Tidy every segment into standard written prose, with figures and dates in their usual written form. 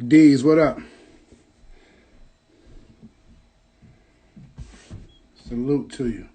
D's, what up? Salute to you.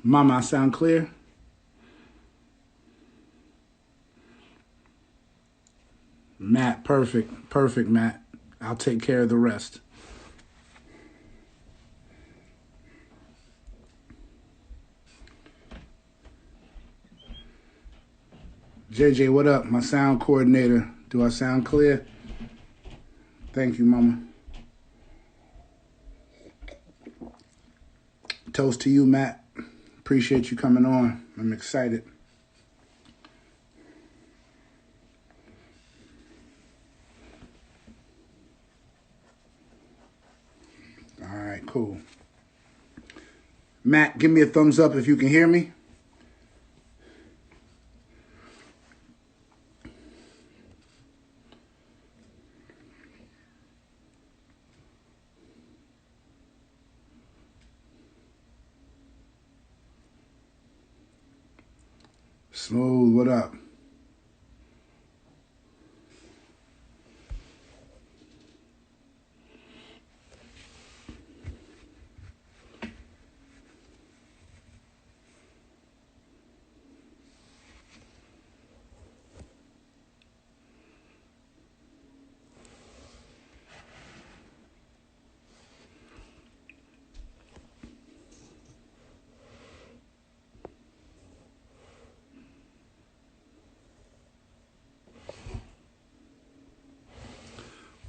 Mama, I sound clear? Matt, perfect. Perfect, Matt. I'll take care of the rest. JJ, what up? My sound coordinator. Do I sound clear? Thank you, Mama. Toast to you, Matt. Appreciate you coming on. I'm excited. All right, cool. Matt, give me a thumbs up if you can hear me. Smooth, what up?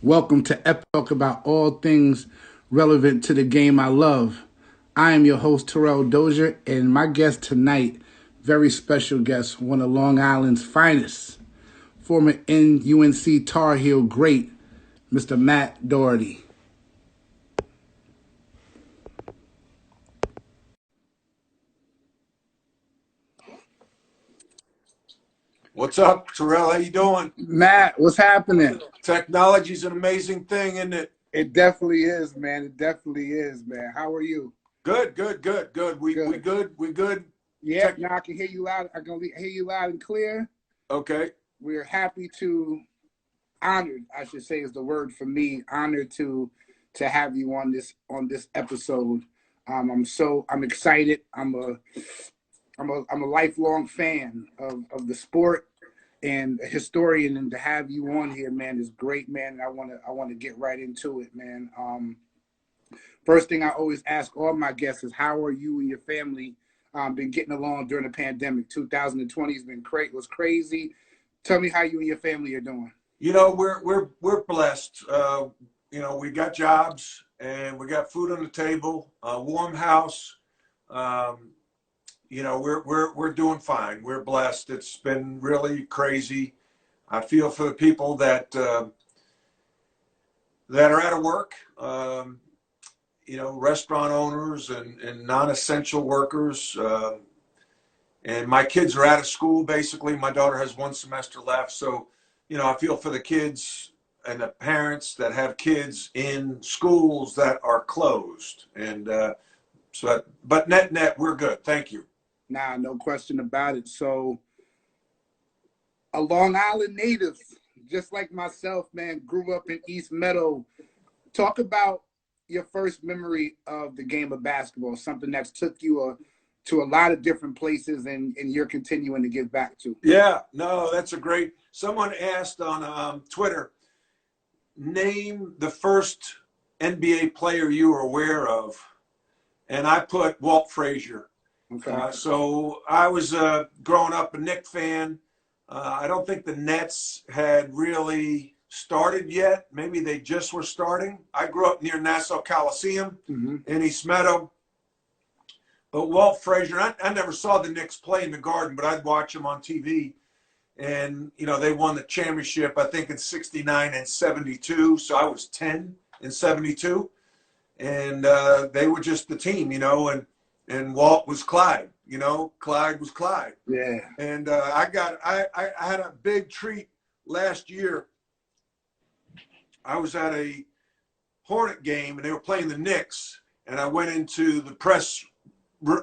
Welcome to Epic, about all things relevant to the game I love. I am your host, Terrell Dozier, and my guest tonight, very special guest, one of Long Island's finest, former UNC Tar Heel great, Mr. Matt Doherty. What's up, Terrell? How you doing? Matt, what's happening? Technology's an amazing thing, isn't it? It definitely is, man. It definitely is, man. How are you? Good. We good. We good. Yeah, now I can hear you loud. I can hear you loud and clear. Okay. We're happy to, honored, I should say, is the word for me. Honored to have you on this episode. I'm excited. I'm a lifelong fan of the sport and a historian, and to have you on here, man, is great, man. And I wanna get right into it, man. First thing I always ask all my guests is, how are you and your family been getting along during the pandemic? 2020 has been was crazy. Tell me how you and your family are doing. You know, we're blessed. We got jobs and we got food on the table, a warm house. We're doing fine. We're blessed. It's been really crazy. I feel for the people that are out of work. Restaurant owners and non-essential workers. And my kids are out of school, basically. My daughter has one semester left. So, I feel for the kids and the parents that have kids in schools that are closed. And but net, we're good. Thank you. Nah, no question about it. So, a Long Island native, just like myself, man, grew up in East Meadow. Talk about your first memory of the game of basketball, something that's took you to a lot of different places and you're continuing to give back to. Yeah, no, that's a great. Someone asked on Twitter, name the first NBA player you were aware of, and I put Walt Frazier. Okay. So I was growing up a Knicks fan. I don't think the Nets had really started yet. Maybe they just were starting. I grew up near Nassau Coliseum in East Meadow. But Walt Frazier, I never saw the Knicks play in the Garden, but I'd watch them on TV. And, you know, they won the championship, I think, in 69 and 72. So I was 10 in 72. And they were just the team, you know, and Walt was Clyde, you know, Clyde was Clyde. Yeah. And I had a big treat last year. I was at a Hornet game, and they were playing the Knicks. And I went into the press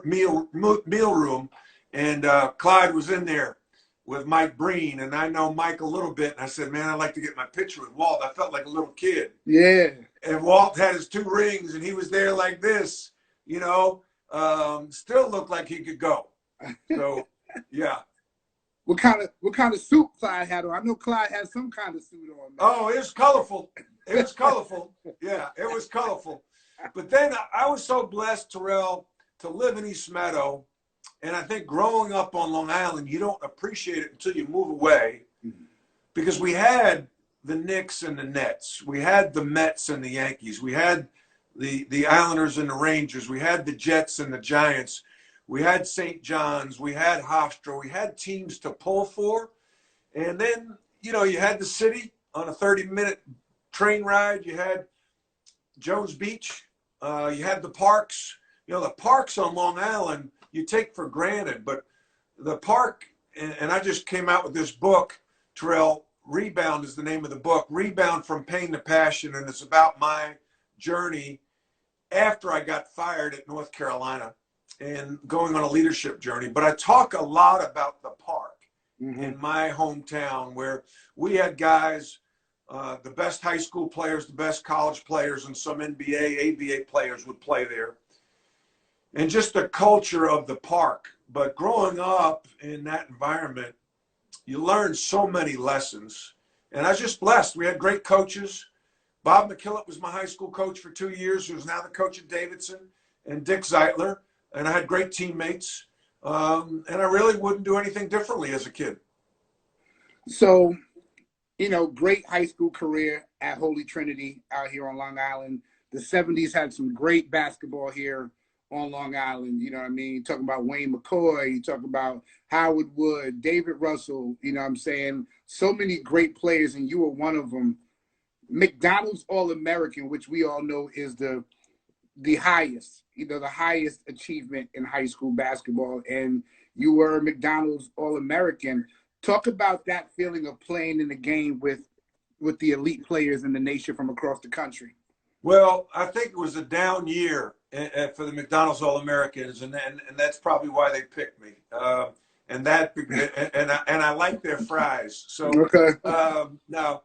meal room, and Clyde was in there with Mike Breen, and I know Mike a little bit. And I said, man, I'd like to get my picture with Walt. I felt like a little kid. Yeah. And Walt had his 2 rings, and he was there like this, you know, still looked like he could go. So, yeah. What kind of suit Clyde had on? I know Clyde had some kind of suit on. Man. Oh, it was colorful. It was colorful. Yeah, it was colorful. But then I was so blessed, Terrell, to live in East Meadow. And I think growing up on Long Island, you don't appreciate it until you move away, because we had the Knicks and the Nets. We had the Mets and the Yankees. We had the Islanders and the Rangers. We had the Jets and the Giants. We had St. John's. We had Hofstra. We had teams to pull for. And then, you know, you had the city on a 30-minute train ride. You had Jones Beach. You had the parks. You know, the parks on Long Island you take for granted. But the park, and I just came out with this book, Terrell, Rebound is the name of the book, Rebound from Pain to Passion, and it's about my journey after I got fired at North Carolina and going on a leadership journey. But I talk a lot about the park in my hometown, where we had guys, the best high school players, the best college players, and some NBA, ABA players would play there. And just the culture of the park. But growing up in that environment, you learn so many lessons. And I was just blessed. We had great coaches. Bob McKillop was my high school coach for 2 years, who's now the coach at Davidson, and Dick Zeitler. And I had great teammates. And I really wouldn't do anything differently as a kid. So, you know, great high school career at Holy Trinity out here on Long Island. The 70s had some great basketball here on Long Island, you know what I mean? Talking about Wayne McCoy, you talk about Howard Wood, David Russell, you know what I'm saying? So many great players, and you were one of them. McDonald's All-American, which we all know is the highest, you know, the highest achievement in high school basketball, and you were McDonald's All-American. Talk about that feeling of playing in the game with the elite players in the nation from across the country. Well, I think it was a down year for the McDonald's All-Americans, and that's probably why they picked me. And I like their fries. So now,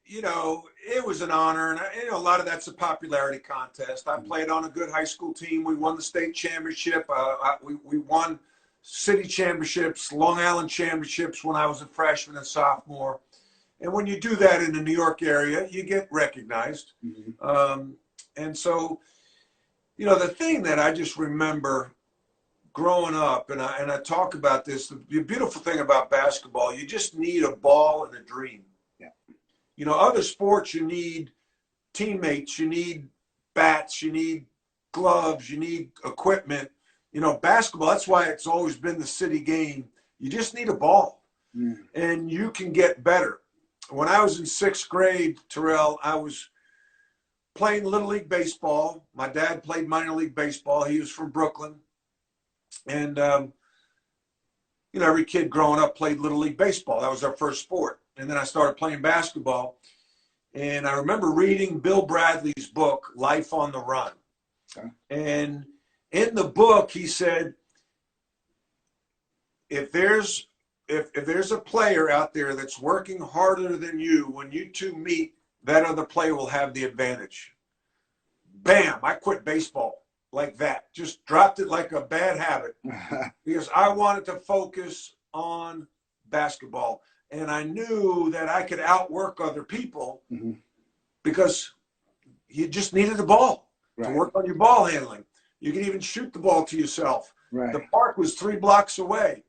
you know, it was an honor, and you know, a lot of that's a popularity contest. I played on a good high school team. We won the state championship. We won city championships, Long Island championships when I was a freshman and sophomore. And when you do that in the New York area, you get recognized. And so, you know, the thing that I just remember growing up, and I talk about this, the beautiful thing about basketball, you just need a ball and a dream. Yeah. You know, other sports, you need teammates, you need bats, you need gloves, you need equipment. You know, basketball, that's why it's always been the city game. You just need a ball, and you can get better. When I was in 6th grade, Terrell, I was playing Little League Baseball. My dad played minor league baseball. He was from Brooklyn. And, you know, every kid growing up played Little League Baseball. That was our first sport. And then I started playing basketball. And I remember reading Bill Bradley's book, Life on the Run. Okay. And in the book, he said, if there's a player out there that's working harder than you, when you two meet, that other player will have the advantage. Bam, I quit baseball like that. Just dropped it like a bad habit because I wanted to focus on basketball. And I knew that I could outwork other people because you just needed the ball to work on your ball handling. You could even shoot the ball to yourself. The park was 3 blocks away.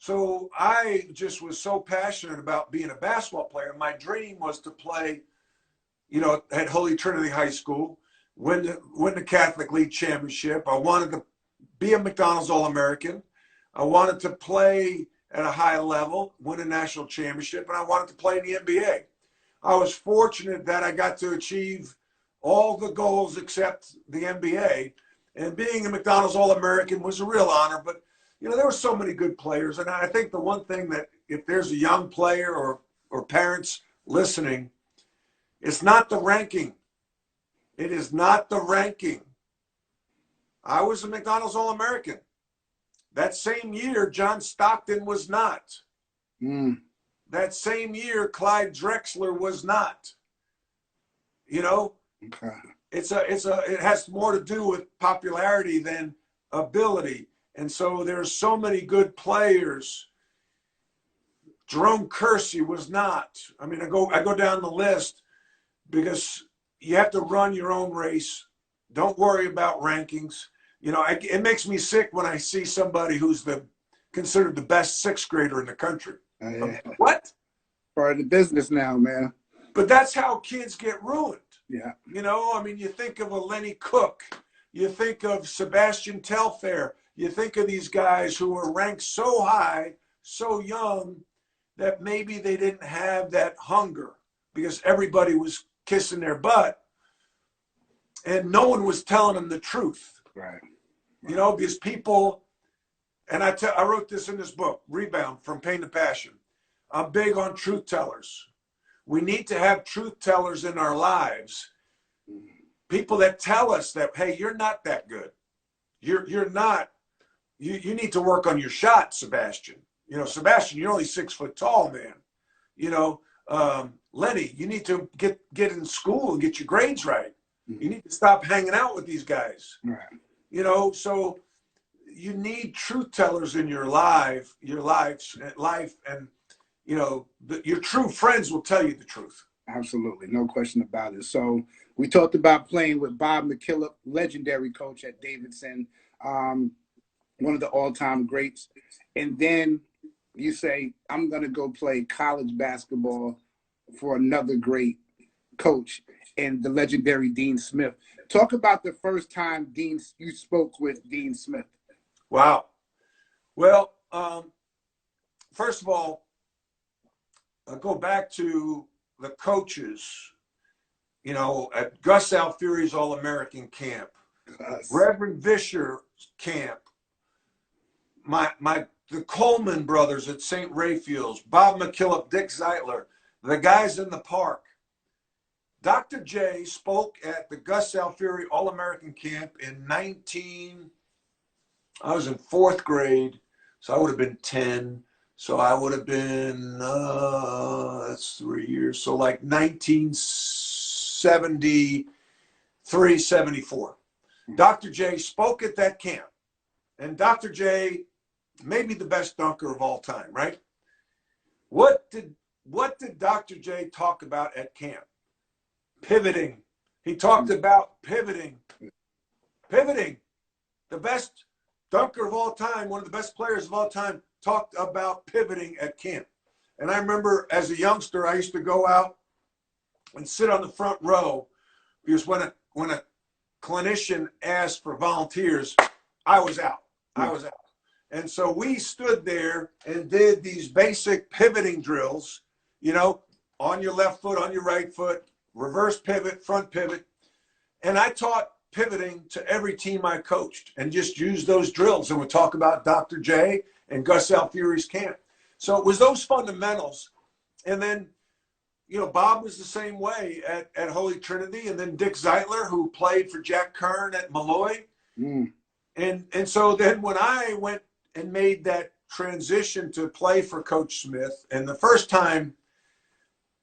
So I just was so passionate about being a basketball player. My dream was to play, at Holy Trinity High School, win the Catholic League championship. I wanted to be a McDonald's All-American. I wanted to play at a high level, win a national championship, and I wanted to play in the NBA. I was fortunate that I got to achieve all the goals except the NBA. And being a McDonald's All-American was a real honor. But, there were so many good players. And I think the one thing that if there's a young player or parents listening, it's not the ranking. It is not the ranking. I was a McDonald's All-American. That same year, John Stockton was not. That same year, Clyde Drexler was not. Okay. It has more to do with popularity than ability. And so there's so many good players. Jerome Kersey was not. I mean, I go down the list because you have to run your own race. Don't worry about rankings. It makes me sick when I see somebody who's considered the best sixth grader in the country. What? Part of the business now, man. But that's how kids get ruined. Yeah. You think of a Lenny Cook. You think of Sebastian Telfair. You think of these guys who were ranked so high, so young, that maybe they didn't have that hunger because everybody was kissing their butt and no one was telling them the truth. Right. Because people, and I wrote this in this book, Rebound from Pain to Passion. I'm big on truth tellers. We need to have truth tellers in our lives. People that tell us that, hey, you're not that good. You're not. You need to work on your shot, Sebastian. Sebastian, you're only 6 foot tall, man. Lenny, you need to get in school and get your grades right. You need to stop hanging out with these guys. Right. So you need truth tellers in your life, and your true friends will tell you the truth. Absolutely, no question about it. So we talked about playing with Bob McKillop, legendary coach at Davidson, one of the all-time greats. And then you say, I'm going to go play college basketball for another great coach, and the legendary Dean Smith. Talk about the first time you spoke with Dean Smith. Wow. Well, first of all, I'll go back to the coaches, at Gus Alfieri's All-American camp, Reverend Vischer's camp, the Coleman brothers at St. Raphael's, Bob McKillop, Dick Zeitler, the guys in the park. Dr. J spoke at the Gus Alfieri All-American camp I was in 4th grade, so I would have been 10. So I would have been, that's 3 years. So like 1973, 74. Dr. J spoke at that camp. And Dr. J may be the best dunker of all time, right? What did Dr. J talk about at camp? Pivoting. He talked about pivoting. Pivoting. The best dunker of all time, one of the best players of all time, talked about pivoting at camp. And I remember as a youngster, I used to go out and sit on the front row because when a clinician asked for volunteers, I was out. And so we stood there and did these basic pivoting drills, on your left foot, on your right foot, reverse pivot, front pivot. And I taught pivoting to every team I coached and just used those drills. And would talk about Dr. J and Gus Alfieri's camp. So it was those fundamentals. And then, Bob was the same way at Holy Trinity. And then Dick Zeitler, who played for Jack Kern at Malloy. And so then when I went and made that transition to play for Coach Smith, and the first time,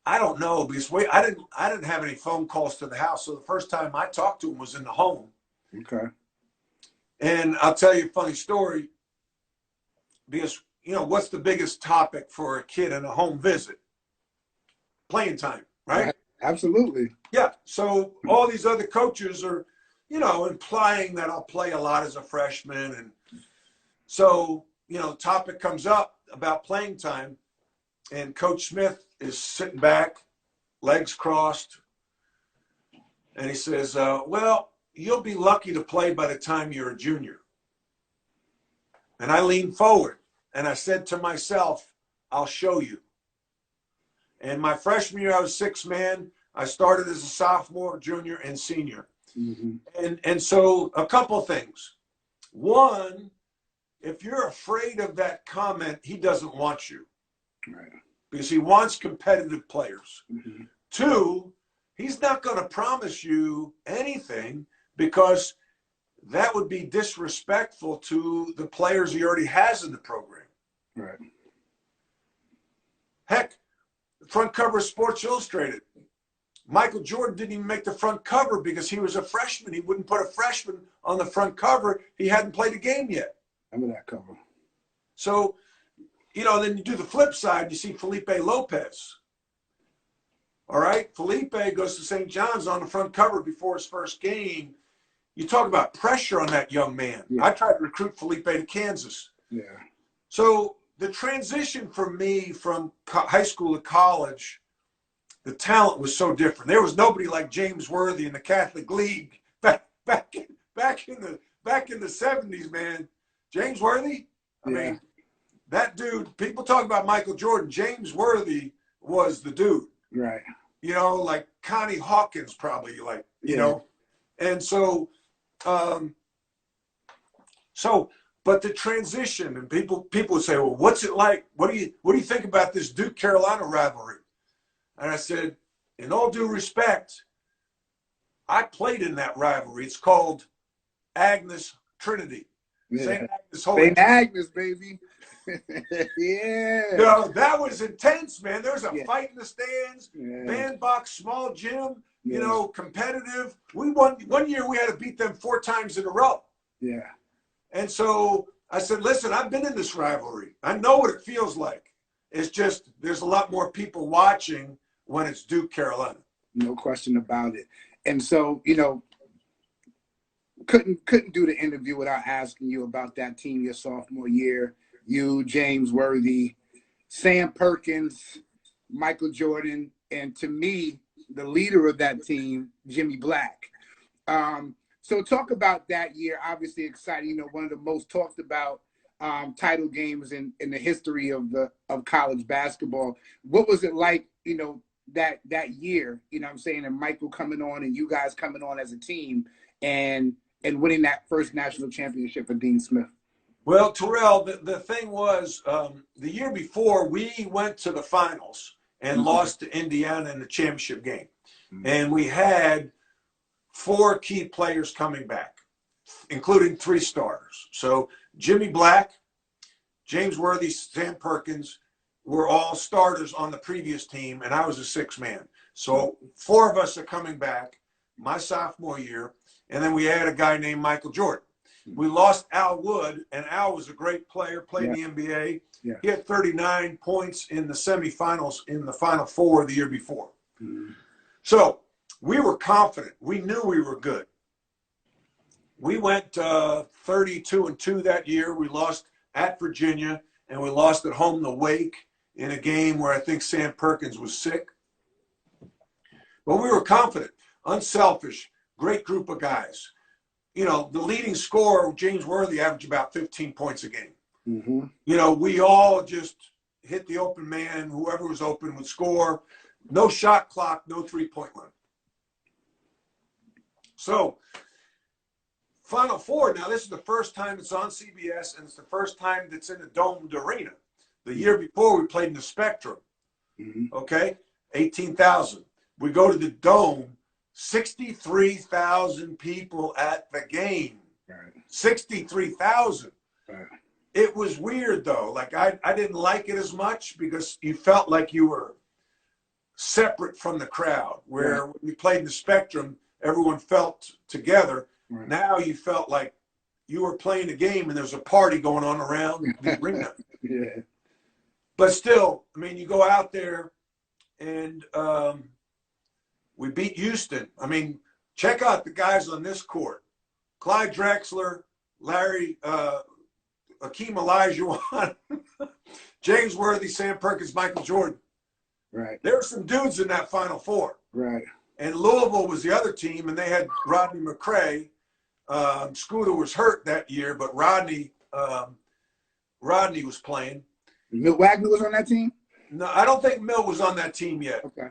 I don't know, because I didn't have any phone calls to the house. So the first time I talked to him was in the home. Okay. And I'll tell you a funny story, because, what's the biggest topic for a kid in a home visit? Playing time, right? Yeah, absolutely. Yeah. So all these other coaches are, implying that I'll play a lot as a freshman. And so, the topic comes up about playing time, and Coach Smith is sitting back, legs crossed, and he says, well, you'll be lucky to play by the time you're a junior. And I leaned forward, and I said to myself, I'll show you. And my freshman year, I was sixth man. I started as a sophomore, junior, and senior. Mm-hmm. And so a couple of things. One, if you're afraid of that comment, he doesn't want you. Right. Because he wants competitive players. Mm-hmm. Two, he's not going to promise you anything because that would be disrespectful to the players he already has in the program. Right. Heck, the front cover of Sports Illustrated. Michael Jordan didn't even make the front cover because he was a freshman. He wouldn't put a freshman on the front cover. He hadn't played a game yet. Remember that cover. So, then you do the flip side, you see Felipe Lopez. All right? Felipe goes to St. John's on the front cover before his first game. You talk about pressure on that young man. Yeah. I tried to recruit Felipe to Kansas. Yeah. So the transition for me from high school to college, the talent was so different. There was nobody like James Worthy in the Catholic League back in the 70s, man. James Worthy, I mean, that dude, people talk about Michael Jordan. James Worthy was the dude. Right. Like Connie Hawkins probably, And so, but the transition, and people would say, well, what's it like? What do you think about this Duke Carolina rivalry? And I said, in all due respect, I played in that rivalry. It's called Agnes Trinity. Yeah. St. Agnes Holy. St. Agnes, baby. Yeah. That was intense, man. There was a fight in the stands, bandbox, small gym, competitive. We won. One year we had to beat them 4 times in a row. Yeah. And so I said, listen, I've been in this rivalry. I know what it feels like. It's just there's a lot more people watching when it's Duke Carolina. No question about it. And so, couldn't do the interview without asking you about that team your sophomore year. You, James Worthy, Sam Perkins, Michael Jordan, and to me, the leader of that team, Jimmy Black. So talk about that year. Obviously exciting, one of the most talked about title games in the history of college basketball. What was it like, that year, and Michael coming on and you guys coming on as a team and winning that first national championship for Dean Smith? Well, Terrell, the thing was, the year before, we went to the finals and lost to Indiana in the championship game. Mm-hmm. And we had 4 key players coming back, including 3 starters. So Jimmy Black, James Worthy, Sam Perkins were all starters on the previous team, and I was a 6th man. So 4 of us are coming back my sophomore year, and then we had a guy named Michael Jordan. We lost Al Wood, and Al was a great player, played in the NBA. Yeah. He had 39 points in the semifinals in the Final Four the year before. Mm-hmm. So we were confident. We knew we were good. We went 32-2 that year. We lost at Virginia, and we lost at home to Wake in a game where I think Sam Perkins was sick. But we were confident, unselfish, great group of guys. The leading scorer, James Worthy, averaged about 15 points a game. Mm-hmm. We all just hit the open man. Whoever was open would score. No shot clock, no 3-point line. So, Final Four, now this is the first time it's on CBS, and it's the first time that's in a domed arena. The year before, we played in the Spectrum, okay, 18,000. We go to the Dome, 63,000 people at the game. Right. 63,000. Right. It was weird, though. Like, I didn't like it as much because you felt like you were separate from the crowd, where when we played in the Spectrum, everyone felt together. Right. Now you felt like you were playing a game and there's a party going on around the arena. Yeah. But still, you go out there and we beat Houston. Check out the guys on this court. Clyde Drexler, Larry Akeem Olajuwon, James Worthy, Sam Perkins, Michael Jordan. Right. There were some dudes in that Final Four. Right. And Louisville was the other team, and they had Rodney McCray. Scooter was hurt that year, but Rodney was playing. Milt Wagner was on that team? No, I don't think Milt was on that team yet. Okay.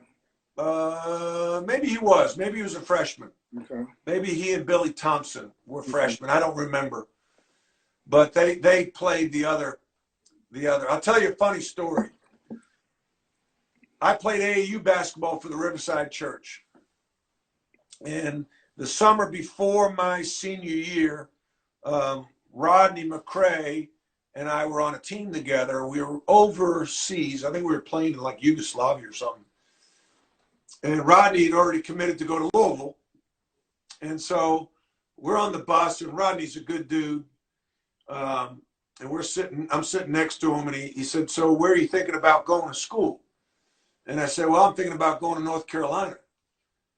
Maybe he was. Maybe he was a freshman. Okay. Maybe he and Billy Thompson were freshmen. I don't remember. But they played the other. I'll tell you a funny story. I played AAU basketball for the Riverside Church. And the summer before my senior year, Rodney McCray and I were on a team together. We were overseas. I think we were playing in like Yugoslavia or something. And Rodney had already committed to go to Louisville. And so we're on the bus, and Rodney's a good dude. And I'm sitting next to him, and he said, "So where are you thinking about going to school?" And I said, "Well, I'm thinking about going to North Carolina."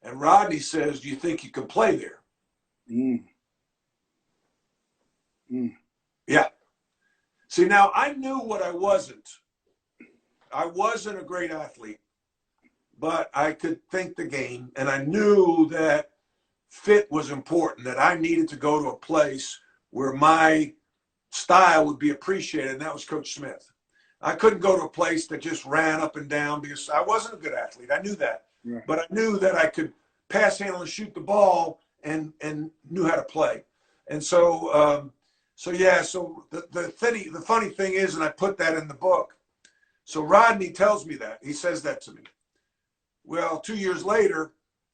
And Rodney says, "Do you think you can play there?" Yeah. See, now I knew what I wasn't. I wasn't a great athlete, but I could think the game, and I knew that fit was important, that I needed to go to a place where my style would be appreciated, and that was Coach Smith. I couldn't go to a place that just ran up and down because I wasn't a good athlete. I knew that. Right. But I knew that I could pass, handle, and shoot the ball and knew how to play. And so, the funny thing is, and I put that in the book, so Rodney tells me that. He says that to me. Well, 2 years later,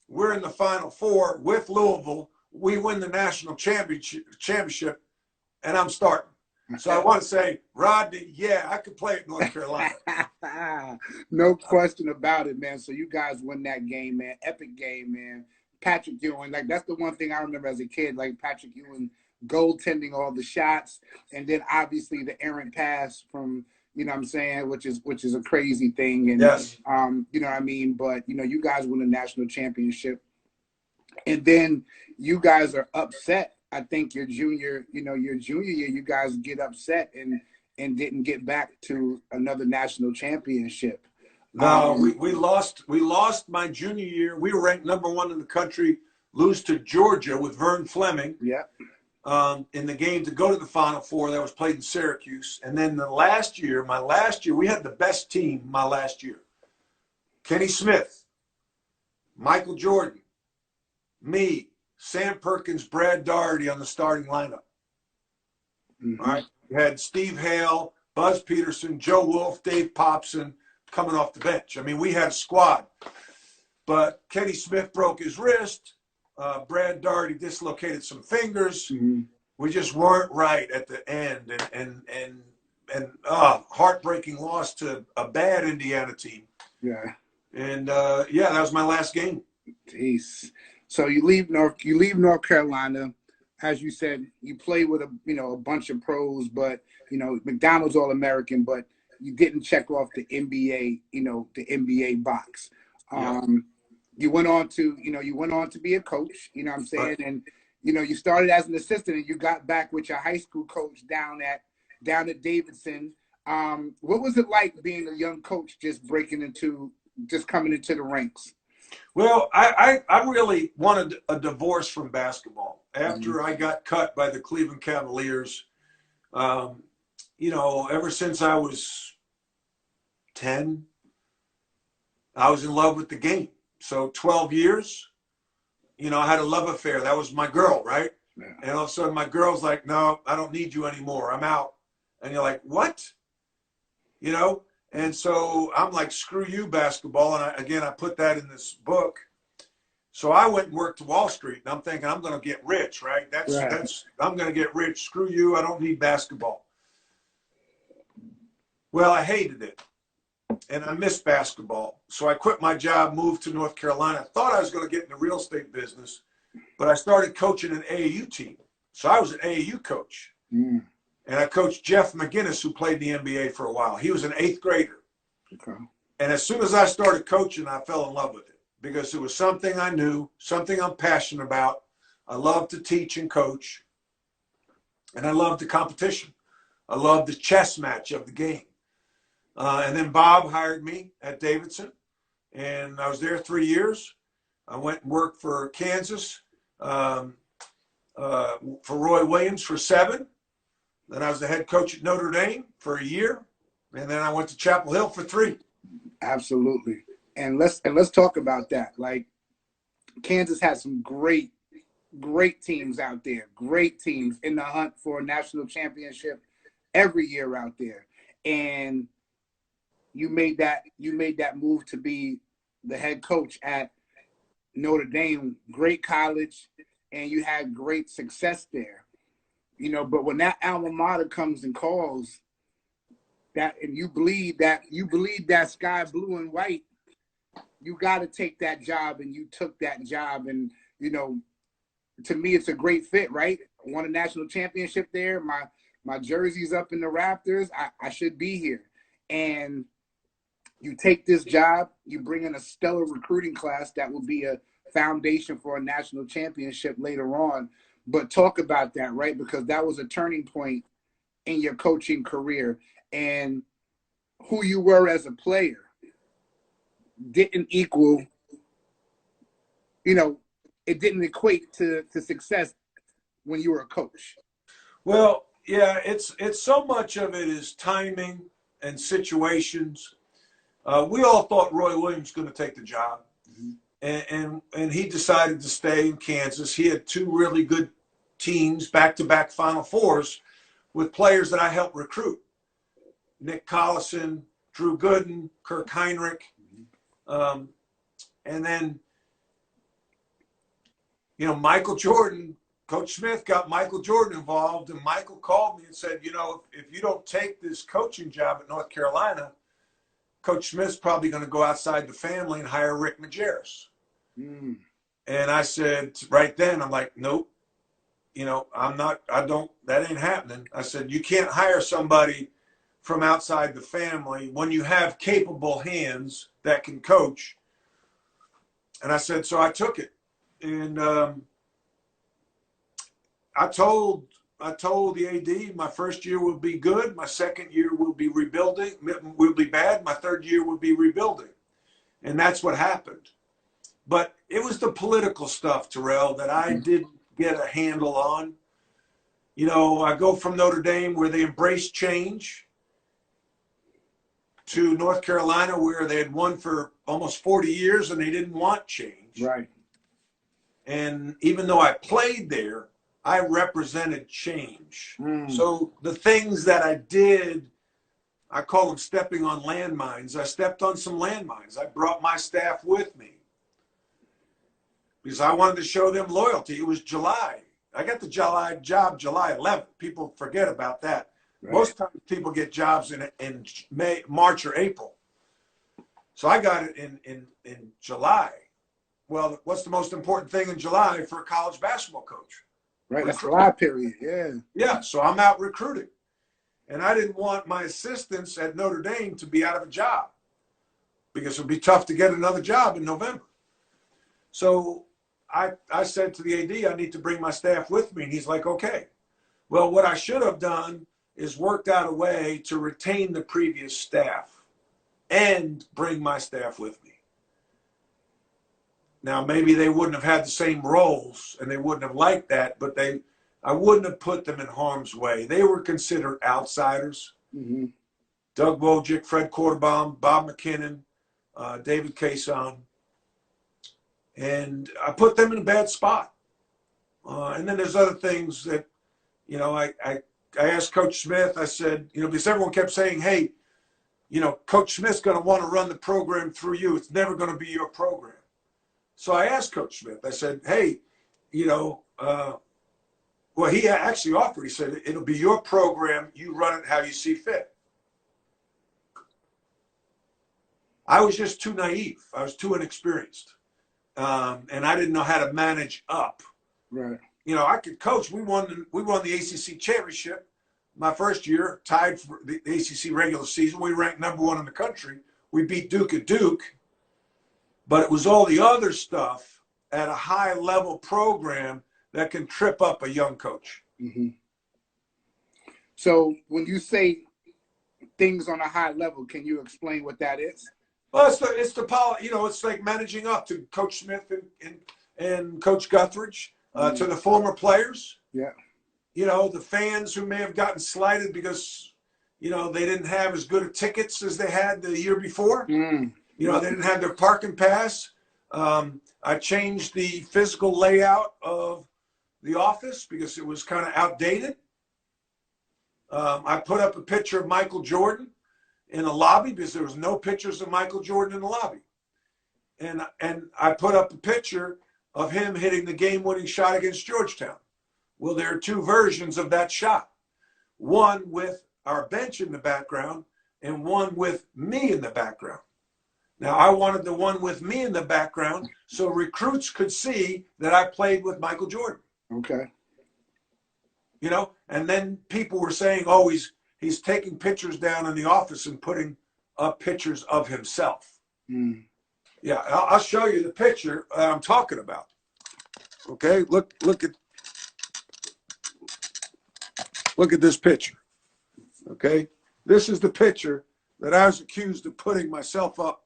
we're in the Final Four with Louisville. We win the national championship, and I'm starting. So I want to say, Rodney, yeah, I could play at North Carolina. No question about it, man. So you guys win that game, man. Epic game, man. Patrick Ewing, like that's the one thing I remember as a kid, like Patrick Ewing goaltending all the shots, and then obviously the errant pass from, you know what I'm saying, which is a crazy thing. And yes. You know what I mean? But you guys win the national championship. And then you guys are upset. I think your junior year, you guys get upset and didn't get back to another national championship. No, we lost my junior year. We were ranked #1 in the country, lose to Georgia with Vern Fleming. Yeah. In the game to go to the Final Four that was played in Syracuse. And then my last year, we had the best team my last year. Kenny Smith, Michael Jordan, me, Sam Perkins, Brad Doherty on the starting lineup. Mm-hmm. All right. We had Steve Hale, Buzz Peterson, Joe Wolf, Dave Popson coming off the bench. I mean, we had a squad. But Kenny Smith broke his wrist. Brad Doherty dislocated some fingers. Mm-hmm. We just weren't right at the end, and heartbreaking loss to a bad Indiana team. Yeah. And that was my last game. Jeez. So you leave North Carolina, as you said. You play with a bunch of pros, but McDonald's All-American, but you didn't check off the NBA, the NBA box. You went on to be a coach, you know what I'm saying? Right. And, you started as an assistant and you got back with your high school coach down at Davidson. What was it like being a young coach, just coming into the ranks? Well, I really wanted a divorce from basketball after I got cut by the Cleveland Cavaliers. Ever since I was 10, I was in love with the game. So 12 years, I had a love affair. That was my girl, right? Yeah. And all of a sudden my girl's like, "No, I don't need you anymore. I'm out." And you're like, "What?" And so I'm like, "Screw you, basketball." And I put that in this book. So I went and worked Wall Street, and I'm thinking I'm going to get rich, right? I'm going to get rich. Screw you. I don't need basketball. Well, I hated it. And I missed basketball. So I quit my job, moved to North Carolina. I thought I was going to get in the real estate business, but I started coaching an AAU team. So I was an AAU coach. Mm. And I coached Jeff McGinnis, who played in the NBA for a while. He was an 8th grader. Okay. And as soon as I started coaching, I fell in love with it because it was something I knew, something I'm passionate about. I love to teach and coach, and I love the competition. I loved the chess match of the game. And then Bob hired me at Davidson, and I was there 3 years. I went and worked for Kansas, for Roy Williams for 7. Then I was the head coach at Notre Dame for a year, and then I went to Chapel Hill for 3. Absolutely. And let's talk about that. Like, Kansas has some great teams out there, great teams in the hunt for a national championship every year out there. And you made that move to be the head coach at Notre Dame, great college, and you had great success there. You know, but when that alma mater comes and calls, that, and you believe that sky blue and white, you got to take that job, and you took that job. And, you know, to me, it's a great fit, right? Won a national championship there. My jersey's up in the rafters. I should be here. And you take this job, you bring in a stellar recruiting class that will be a foundation for a national championship later on. But talk about that, right? Because that was a turning point in your coaching career, and who you were as a player didn't equal, you know, it didn't equate to success when you were a coach. Well, yeah, it's so much of it is timing and situations. We all thought Roy Williams was going to take the job, and he decided to stay in Kansas. He had 2 really good teams, back-to-back Final Fours, with players that I helped recruit: Nick Collison, Drew Gooden, Kirk Heinrich, and then, you know, Michael Jordan. Coach Smith got Michael Jordan involved, and Michael called me and said, you know, if you don't take this coaching job at North Carolina, Coach Smith's probably going to go outside the family and hire Rick Majerus. And I said, right then, I'm like, nope, you know, that ain't happening. I said, you can't hire somebody from outside the family when you have capable hands that can coach. And I said, so I took it. And I told the AD my first year will be good, my second year will be rebuilding, will be bad, my third year will be rebuilding. And that's what happened. But it was the political stuff, Terrell, that I didn't get a handle on. You know, I go from Notre Dame, where they embraced change, to North Carolina, where they had won for almost 40 years and they didn't want change. Right. And even though I played there, I represented change. So the things that I did, I call them stepping on landmines. I stepped on some landmines. I brought my staff with me because I wanted to show them loyalty. It was July. I got the job July 11th. People forget about that. Right. Most times people get jobs in March or April. So I got it in July. Well, what's the most important thing in July for a college basketball coach? Right, that's the July period, yeah. Yeah, so I'm out recruiting. And I didn't want my assistants at Notre Dame to be out of a job because it would be tough to get another job in November. So I said to the AD, I need to bring my staff with me. And he's like, okay. Well, what I should have done is worked out a way to retain the previous staff and bring my staff with me. Now, maybe they wouldn't have had the same roles and they wouldn't have liked that, but I wouldn't have put them in harm's way. They were considered outsiders. Doug Wojcik, Fred Quarterbaum, Bob McKinnon, David Cason. And I put them in a bad spot. And then there's other things that, you know, I asked Coach Smith, I said, you know, because everyone kept saying, hey, you know, Coach Smith's going to want to run the program through you. It's never going to be your program. So I asked Coach Smith, I said, hey, you know, well, he actually offered, he said, it'll be your program. You run it how you see fit. I was just too naive. I was too inexperienced. And I didn't know how to manage up. Right. You know, I could coach. We won the ACC championship my first year, tied for the ACC regular season. We ranked #1 in the country. We beat Duke at Duke. But it was all the other stuff at a high-level program that can trip up a young coach. So when you say things on a high level, can you explain what that is? Well, it's like managing up to Coach Smith and Coach Guthridge, to the former players. Yeah. The fans who may have gotten slighted because, they didn't have as good of tickets as they had the year before. They didn't have their parking pass. I changed the physical layout of the office because it was kind of outdated. I put up a picture of Michael Jordan in the lobby because there was no pictures of Michael Jordan in the lobby. And I put up a picture of him hitting the game-winning shot against Georgetown. Well, there are two versions of that shot. One with our bench in the background and one with me in the background. Now, I wanted the one with me in the background so recruits could see that I played with Michael Jordan. Okay. And then people were saying, oh, he's taking pictures down in the office and putting up pictures of himself. Yeah, I'll show you the picture I'm talking about. Okay, look at this picture. Okay, this is the picture that I was accused of putting myself up.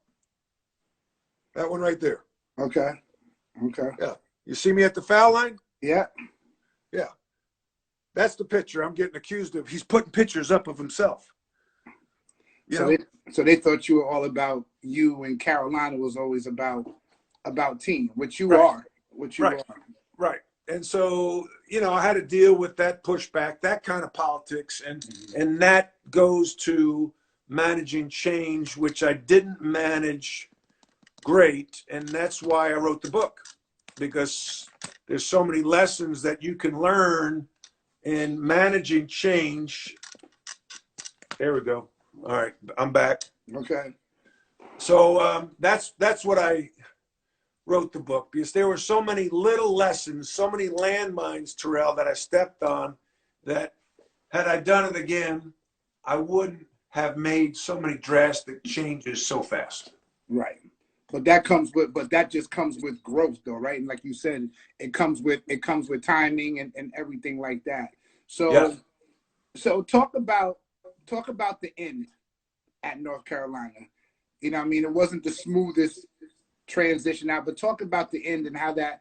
That one right there. Okay. Yeah, you see me at the foul line? Yeah. Yeah. That's the picture I'm getting accused of. He's putting pictures up of himself. So they thought you were all about you, and Carolina was always about team, which you are. Right. And so, I had to deal with that pushback, that kind of politics, and that goes to managing change, which I didn't manage great, and that's why I wrote the book, because there's so many lessons that you can learn in managing change. There we go. All right, I'm back. Okay. So that's what I wrote the book, because there were so many little lessons, so many landmines, Terrell, that I stepped on, that had I done it again, I wouldn't have made so many drastic changes so fast. Right. But that just comes with growth, though, right? And like you said, it comes with timing and everything like that. So, yeah. So talk about the end at North Carolina. It wasn't the smoothest transition out, but talk about the end and how the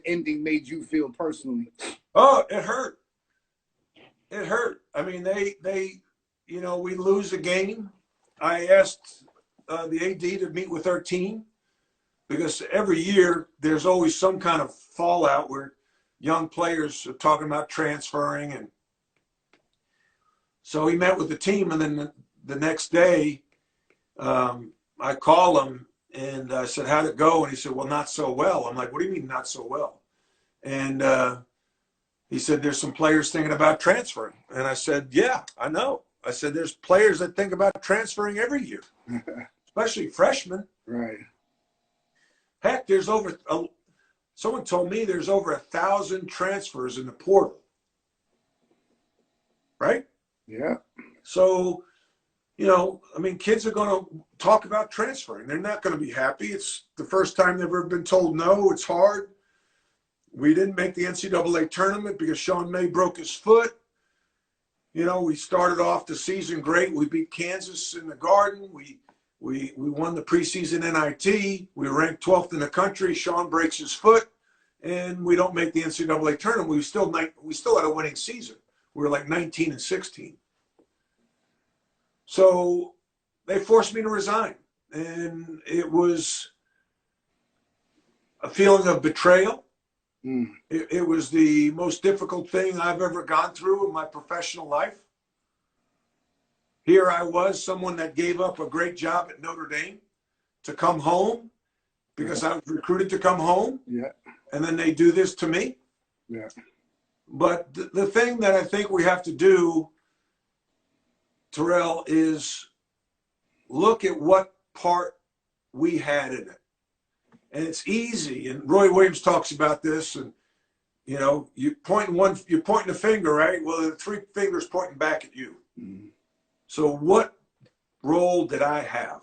ending made you feel personally. Oh, it hurt. It hurt. I mean, they we lose a game. I asked the AD to meet with our team, because every year there's always some kind of fallout where young players are talking about transferring. And so he met with the team, and then the next day I called him and I said, how'd it go? And he said, well, not so well. I'm like, what do you mean not so well? And he said, there's some players thinking about transferring. And I said, yeah, I know. I said, there's players that think about transferring every year, especially freshmen. Right. Heck, someone told me there's over 1,000 transfers in the portal. Right? Yeah. So, kids are going to talk about transferring. They're not going to be happy. It's the first time they've ever been told no. It's hard. We didn't make the NCAA tournament because Sean May broke his foot. We started off the season great. We beat Kansas in the Garden. We won the preseason NIT. We were ranked 12th in the country. Sean breaks his foot, and we don't make the NCAA tournament. We still had a winning season. We were like 19-16. So they forced me to resign, and it was a feeling of betrayal. It was the most difficult thing I've ever gone through in my professional life. Here I was, someone that gave up a great job at Notre Dame to come home because I was recruited to come home. Yeah. And then they do this to me. Yeah. But the thing that I think we have to do, Terrell, is look at what part we had in it. And it's easy. And Roy Williams talks about this. And, you're pointing a finger, right? Well, there are three fingers pointing back at you. Mm-hmm. So what role did I have?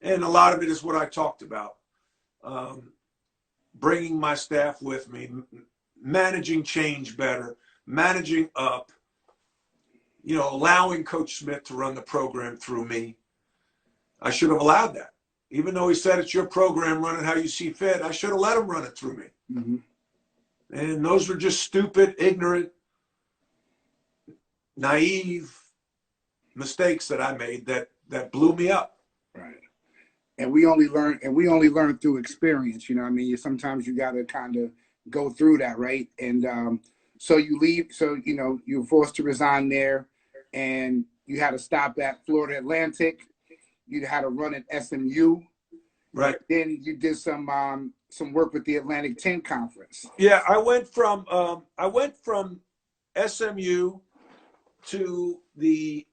And a lot of it is what I talked about. Bringing my staff with me, managing change better, managing up, allowing Coach Smith to run the program through me. I should have allowed that. Even though he said it's your program, run it how you see fit, I should have let him run it through me. Mm-hmm. And those were just stupid, ignorant, naive mistakes that I made that blew me up. Right. And we only learn through experience. You know what I mean? Sometimes you got to kind of go through that, right? And so you leave. So, you're forced to resign there, and you had to stop at Florida Atlantic. You had to run at SMU. Right. Then you did some work with the Atlantic 10 Conference. Yeah, I went from SMU to the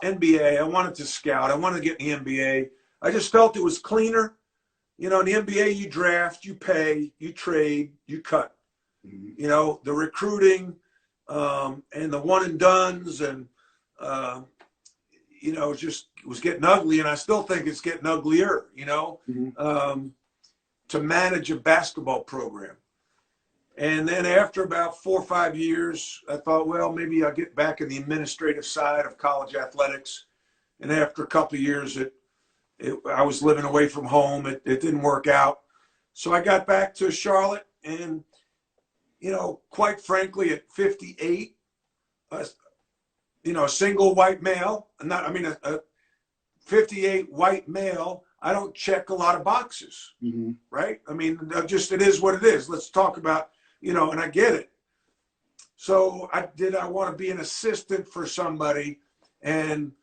NBA. I wanted to scout. I wanted to get in the NBA. I just felt it was cleaner. In the NBA, you draft, you pay, you trade, you cut. Mm-hmm. The recruiting and the one and dones and it was getting ugly, and I still think it's getting uglier. Mm-hmm. To manage a basketball program. And then after about 4 or 5 years, I thought, well, maybe I'll get back in the administrative side of college athletics. And after a couple of years, I was living away from home. It didn't work out. So I got back to Charlotte, and, quite frankly, at 58, a single white male, a 58 white male, I don't check a lot of boxes, mm-hmm. right? It is what it is. Let's talk about, and I get it. So I want to be an assistant for somebody, and,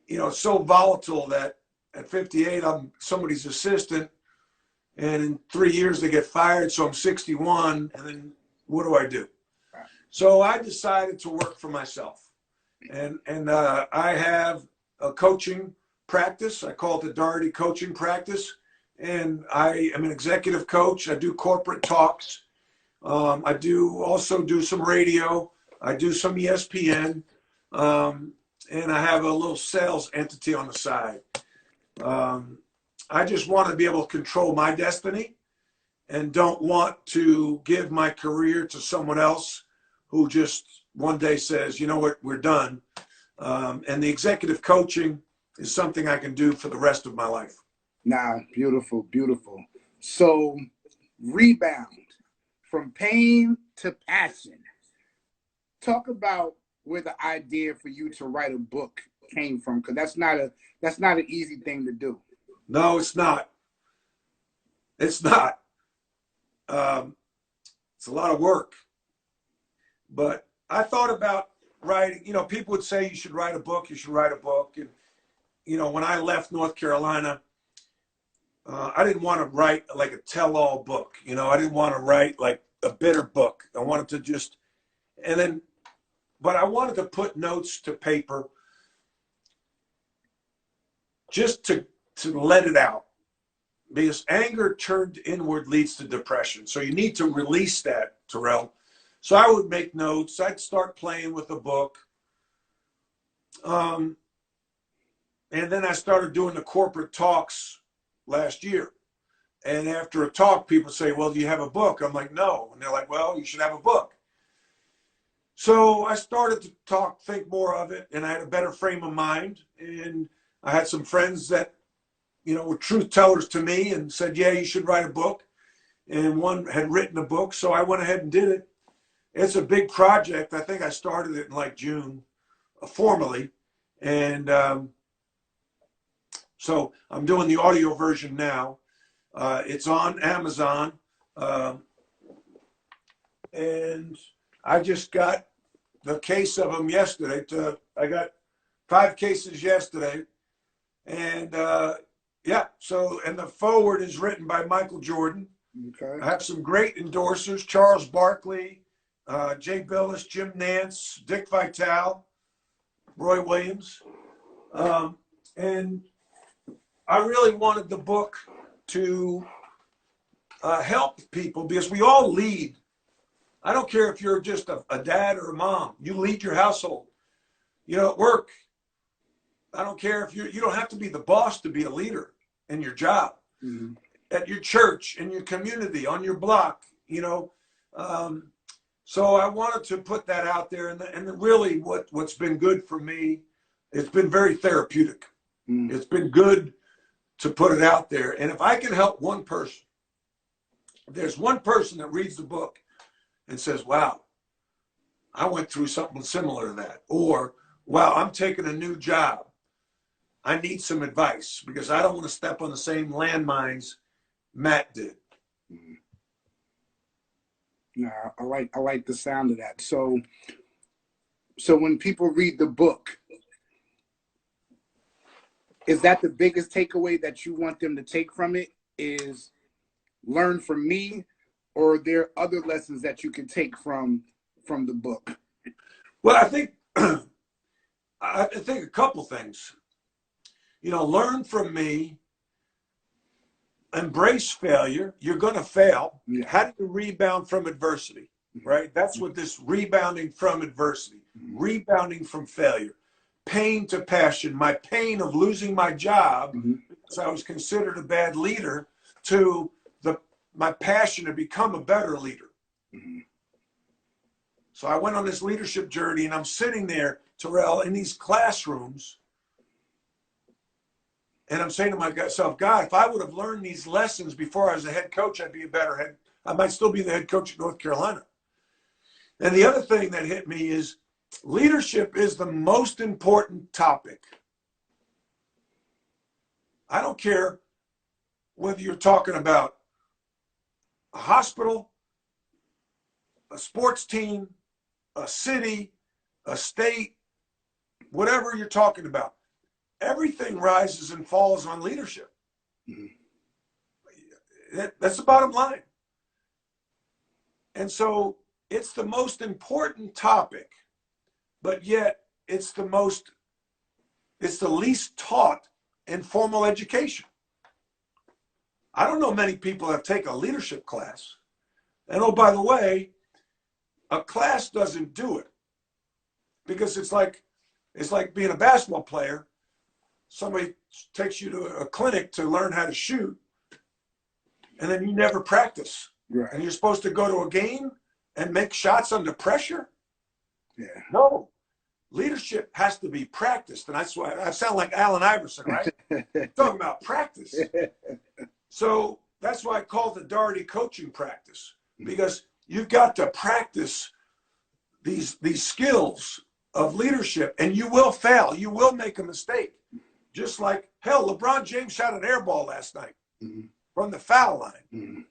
it's so volatile that at 58, I'm somebody's assistant, and in 3 years they get fired, so I'm 61, and then what do I do? So I decided to work for myself, and I have a coaching practice. I call it the Doherty Coaching Practice, and I am an executive coach. I do corporate talks. I also do some radio. I do some ESPN, and I have a little sales entity on the side. I just want to be able to control my destiny, and don't want to give my career to someone else who just one day says, you know what, we're done. And the executive coaching is something I can do for the rest of my life. Nah, beautiful, beautiful. So, rebound from pain to passion. Talk about where the idea for you to write a book came from, because that's not an easy thing to do. No, it's not. It's not. It's a lot of work. But I thought about writing. People would say you should write a book. You should write a book. And when I left North Carolina, I didn't want to write like a tell-all book. I didn't want to write like a bitter book. I wanted to just, but I wanted to put notes to paper just to let it out, because anger turned inward leads to depression. So you need to release that, Terrell. So I would make notes. I'd start playing with the book. And then I started doing the corporate talks last year. And after a talk, people say, well, do you have a book? I'm like, no. And they're like, well, you should have a book. So I started to think more of it, and I had a better frame of mind. And I had some friends that, were truth tellers to me and said, yeah, you should write a book. And one had written a book, so I went ahead and did it. It's a big project. I think I started it in like June, formally. And so I'm doing the audio version now. It's on Amazon. And I just got the case of them yesterday. I got 5 cases yesterday. And and the foreword is written by Michael Jordan. Okay. I have some great endorsers: Charles Barkley, Jay Billis, Jim Nance, Dick Vitale, Roy Williams. And I really wanted the book to help people, because we all lead. I don't care if you're just a dad or a mom. You lead your household. At work. I don't care if you don't have to be the boss to be a leader in your job. Mm-hmm. At your church, in your community, on your block. So I wanted to put that out there, and really what's been good for me, it's been very therapeutic. It's been good to put it out there. And if I can help one person, if there's one person that reads the book and says, wow, I went through something similar to that, or wow, I'm taking a new job, I need some advice because I don't want to step on the same landmines Matt did. No, I like the sound of that. So when people read the book, is that the biggest takeaway that you want them to take from it, is learn from me, or are there other lessons that you can take from the book? Well, I think a couple things. Learn from me, embrace failure. You're going to fail. Yeah. How do you rebound from adversity? Right? That's what this rebounding from adversity, rebounding from failure, pain to passion, my pain of losing my job because I was considered a bad leader, to my passion to become a better leader. So I went on this leadership journey, and I'm sitting there, Terrell, in these classrooms, and I'm saying to myself, God, if I would have learned these lessons before I was a head coach, I'd be a better head. I might still be the head coach of North Carolina. And the other thing that hit me is leadership is the most important topic. I don't care whether you're talking about a hospital, a sports team, a city, a state, whatever you're talking about. Everything rises and falls on leadership. That's the bottom line. And so it's the most important topic, but yet it's the least taught in formal education. I don't know many people that take a leadership class. And oh, by the way, a class doesn't do it, because it's like being a basketball player. Somebody takes you to a clinic to learn how to shoot, and then you never practice. Right. And you're supposed to go to a game and make shots under pressure? Yeah. No. Leadership has to be practiced. And that's why I sound like Allen Iverson, right? Talking about practice. So that's why I call it the Doherty coaching practice, because you've got to practice these skills of leadership, and you will fail. You will make a mistake. Just like, hell, LeBron James shot an air ball last night from the foul line.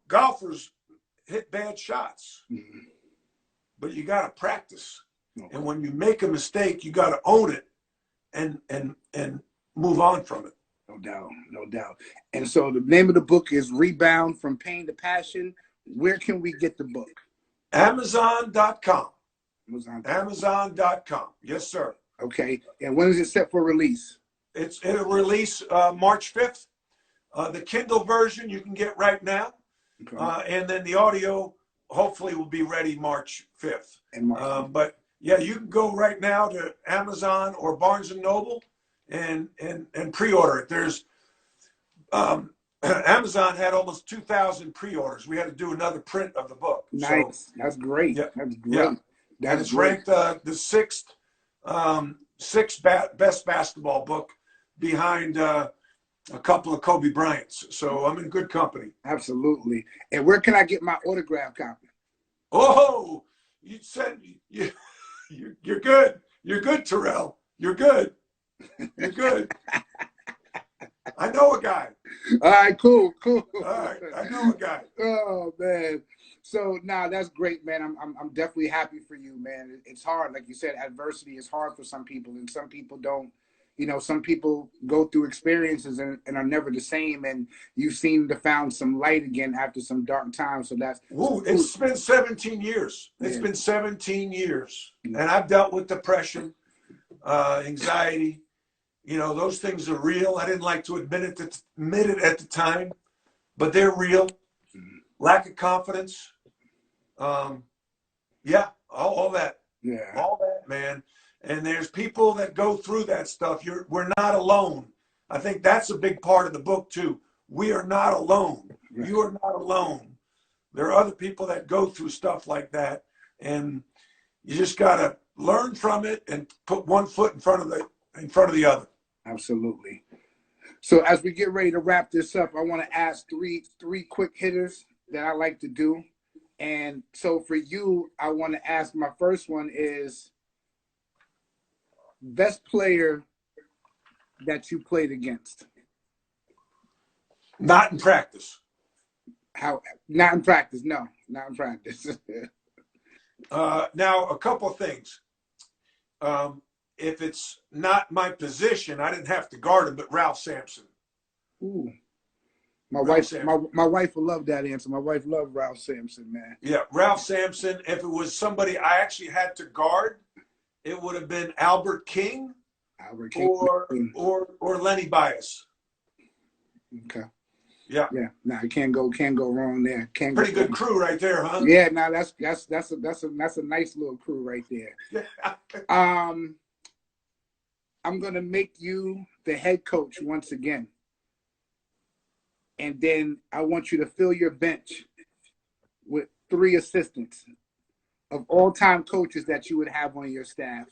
Golfers hit bad shots, but you got to practice. Okay. And when you make a mistake, you got to own it and move on from it. No doubt. And so the name of the book is Rebound from Pain to Passion. Where can we get the book? Amazon.com. Amazon.com. Yes, sir. Okay. And when is it set for release? It'll release March 5th. The Kindle version you can get right now. Okay. And then the audio hopefully will be ready March 5th. But yeah, you can go right now to Amazon or Barnes & Noble and pre-order it. There's Amazon had almost 2,000 pre-orders. We had to do another print of the book. Nice. So, that's great. Yeah, that's great. Yeah. And it's ranked the sixth best basketball book, behind a couple of Kobe Bryants. So I'm in good company. Absolutely. And where can I get my autograph copy? Oh, you said you're good. You're good, Terrell. You're good. You're good. I know a guy. All right, cool. All right, I know a guy. Oh man. So that's great, man. I'm definitely happy for you, man. It's hard, like you said. Adversity is hard for some people, and some people don't. Some people go through experiences and are never the same. And you seem to found some light again after some dark times. So that's. Ooh, it's been 17 years. It's been 17 years, and I've dealt with depression, anxiety. Those things are real. I didn't like to admit it at the time, but they're real. Lack of confidence. Yeah, all that. Yeah. All that, man. And there's people that go through that stuff. We're not alone. I think that's a big part of the book too. We are not alone. Right. You are not alone. There are other people that go through stuff like that, and you just got to learn from it and put one foot in front of the other. Absolutely. So as we get ready to wrap this up, I want to ask three quick hitters that I like to do. And so for you, I want to ask, my first one is best player that you played against. Not in practice. How? Not in practice. No, not in practice. Now, a couple of things. If it's not my position, I didn't have to guard him, but Ralph Sampson. Ooh. My Ralph wife, Sampson. my wife will love that answer. My wife loved Ralph Sampson, man. Yeah, Ralph Sampson. If it was somebody I actually had to guard, it would have been Albert King, or Lenny Bias. Okay. Yeah. Yeah. No, you can't go wrong there. Pretty good crew right there, huh? Yeah. No, that's a nice little crew right there. I'm gonna make you the head coach once again. And then I want you to fill your bench with 3 assistants of all-time coaches that you would have on your staff.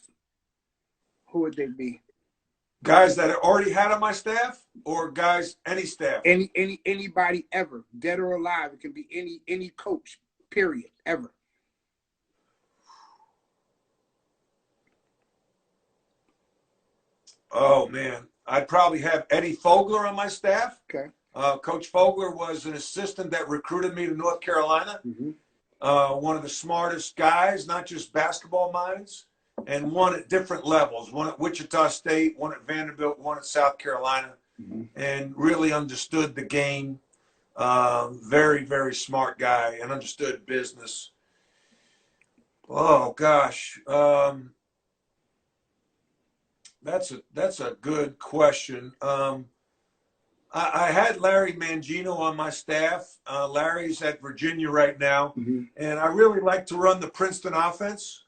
Who would they be? Guys that I already had on my staff, or guys, any staff? Anybody ever, dead or alive. It can be any coach, period, ever. Oh, man. I'd probably have Eddie Fogler on my staff. Okay. Coach Fogler was an assistant that recruited me to North Carolina. Mm-hmm. One of the smartest guys, not just basketball minds, and one at different levels. One at Wichita State, one at Vanderbilt, one at South Carolina, and really understood the game. Very, very smart guy and understood business. Oh, gosh. That's a good question. I had Larry Mangino on my staff. Larry's at Virginia right now, and I really like to run the Princeton offense.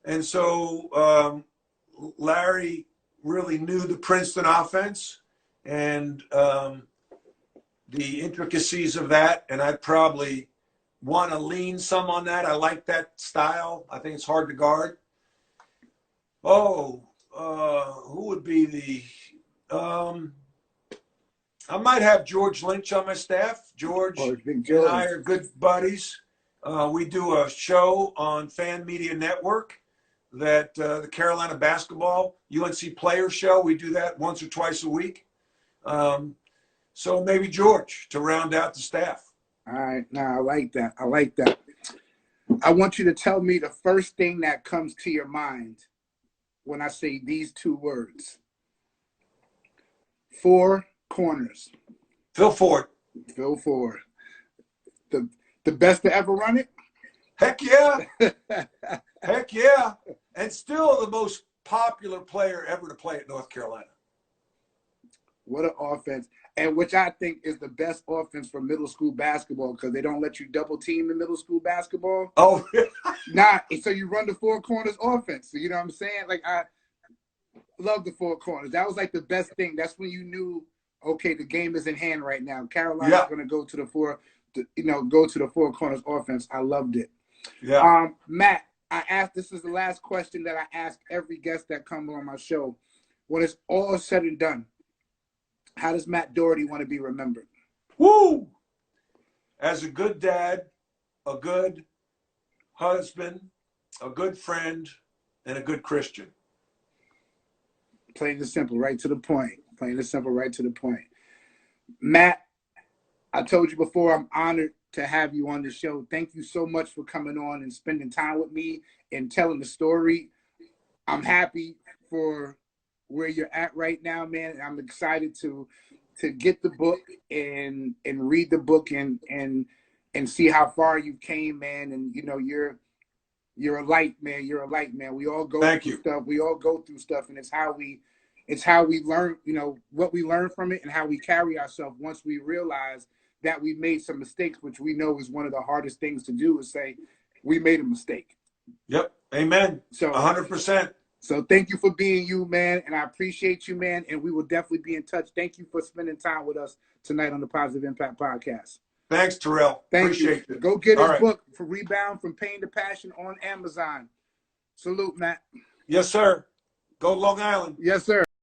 And so Larry really knew the Princeton offense and the intricacies of that, and I'd probably want to lean some on that. I like that style. I think it's hard to guard. Oh, who would be the I might have George Lynch on my staff. George and I are good buddies. We do a show on Fan Media Network that the Carolina Basketball UNC Player Show. We do that once or twice a week. So maybe George to round out the staff. All right. Now, I like that. I like that. I want you to tell me the first thing that comes to your mind when I say these 2 words. 4 corners. Phil Ford. Phil Ford. The best to ever run it? Heck yeah. Heck yeah. And still the most popular player ever to play at North Carolina. What an offense. And which I think is the best offense for middle school basketball, because they don't let you double team in middle school basketball. Oh, So you run the 4 corners offense. So you know what I'm saying? Like, I love the 4 corners. That was like the best thing. That's when you knew, okay, the game is in hand right now. Carolina's going to go to the 4 corners offense. I loved it. Yeah. Matt, this is the last question that I ask every guest that comes on my show. When it's all said and done, how does Matt Doherty want to be remembered? Woo! As a good dad, a good husband, a good friend, and a good Christian. Plain and simple, right to the point. Plain and simple, right to the point. Matt, I told you before, I'm honored to have you on the show. Thank you so much for coming on and spending time with me and telling the story. I'm happy for where you're at right now, man. I'm excited to get the book and read the book and see how far you came, man. And you're a light, man. You're a light, man. We all go through stuff. We all go through stuff, and it's how we learn, what we learn from it and how we carry ourselves once we realize that we made some mistakes, which we know is one of the hardest things to do, is say we made a mistake. Yep. Amen. So 100%. So thank you for being you, man. And I appreciate you, man. And we will definitely be in touch. Thank you for spending time with us tonight on the Positive Impact Podcast. Thanks, Terrell. Thank you. Appreciate it. Go get All his right. book, For Rebound from Pain to Passion, on Amazon. Salute, Matt. Yes, sir. Go Long Island. Yes, sir.